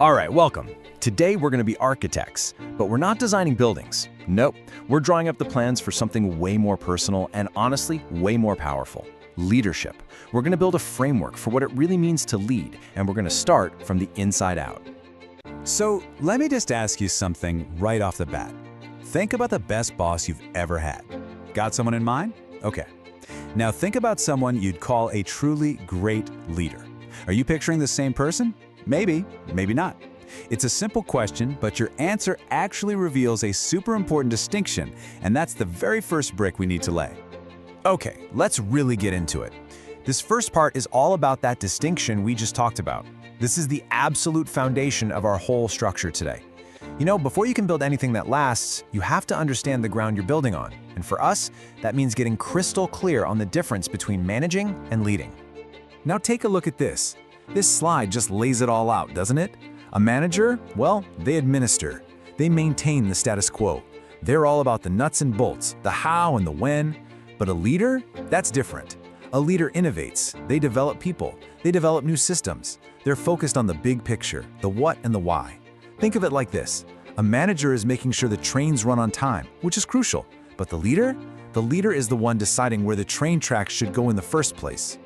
All right, welcome. Today we're going to be architects, but we're not designing buildings. Nope, we're drawing up the plans for something way more personal and honestly, way more powerful. Leadership. We're going to build a framework for what it really means to lead, and we're going to start from the inside out. So let me just ask you something right off the bat. Think about the best boss you've ever had. Got someone in mind? Okay. Now think about someone you'd call a truly great leader. Are you picturing the same person? Maybe, maybe not. It's a simple question, but your answer actually reveals a super important distinction, and that's the very first brick we need to lay. Okay, let's really get into it. This first part is all about that distinction we just talked about. This is the absolute foundation of our whole structure today. You know, before you can build anything that lasts, you have to understand the ground you're building on. And for us, that means getting crystal clear on the difference between managing and leading. Now take a look at this. This slide just lays it all out, doesn't it? A manager, well, they administer. They maintain the status quo. They're all about the nuts and bolts, the how and the when. But a leader? That's different. A leader innovates. They develop people. They develop new systems. They're focused on the big picture, the what and the why. Think of it like this. A manager is making sure the trains run on time, which is crucial. But the leader? The leader is the one deciding where the train tracks should go in the first place.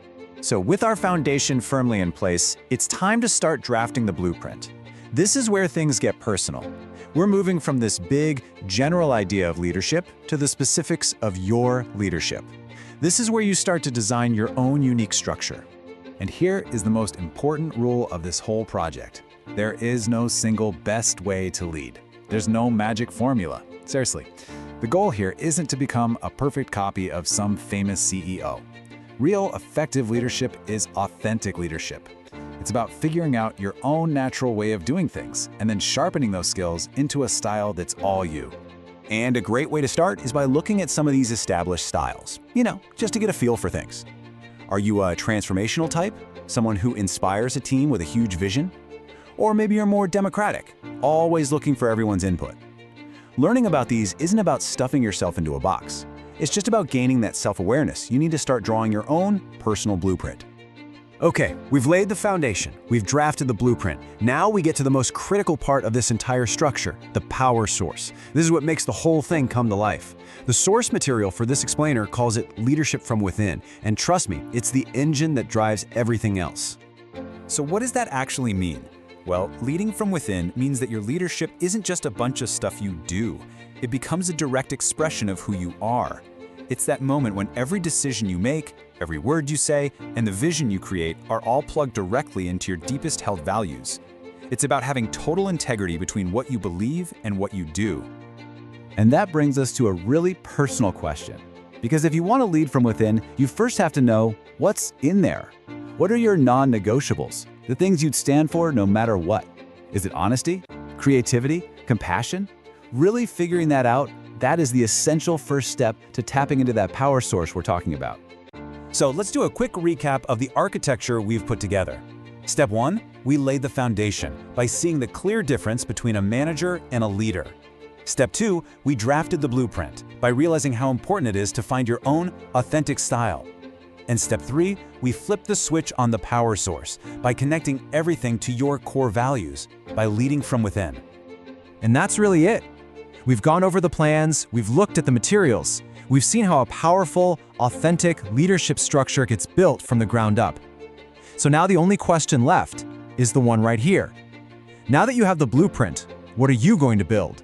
So with our foundation firmly in place, it's time to start drafting the blueprint. This is where things get personal. We're moving from this big, general idea of leadership to the specifics of your leadership. This is where you start to design your own unique structure. And here is the most important rule of this whole project. There is no single best way to lead. There's no magic formula. Seriously, the goal here isn't to become a perfect copy of some famous CEO. Real, effective leadership is authentic leadership. It's about figuring out your own natural way of doing things and then sharpening those skills into a style that's all you. And a great way to start is by looking at some of these established styles, just to get a feel for things. Are you a transformational type? Someone who inspires a team with a huge vision? Or maybe you're more democratic, always looking for everyone's input. Learning about these isn't about stuffing yourself into a box. It's just about gaining that self-awareness. You need to start drawing your own personal blueprint. Okay, we've laid the foundation. We've drafted the blueprint. Now we get to the most critical part of this entire structure, the power source. This is what makes the whole thing come to life. The source material for this explainer calls it leadership from within, and trust me, it's the engine that drives everything else. So what does that actually mean? Well, leading from within means that your leadership isn't just a bunch of stuff you do. It becomes a direct expression of who you are. It's that moment when every decision you make, every word you say, and the vision you create are all plugged directly into your deepest held values. It's about having total integrity between what you believe and what you do. And that brings us to a really personal question. Because if you want to lead from within, you first have to know what's in there. What are your non-negotiables? The things you'd stand for no matter what. Is it honesty, creativity, compassion? Really figuring that out, that is the essential first step to tapping into that power source we're talking about. So let's do a quick recap of the architecture we've put together. Step 1, we laid the foundation by seeing the clear difference between a manager and a leader. Step 2, we drafted the blueprint by realizing how important it is to find your own authentic style. And step 3, we flipped the switch on the power source by connecting everything to your core values, by leading from within. And that's really it. We've gone over the plans, we've looked at the materials, we've seen how a powerful, authentic leadership structure gets built from the ground up. So now the only question left is the one right here. Now that you have the blueprint, what are you going to build?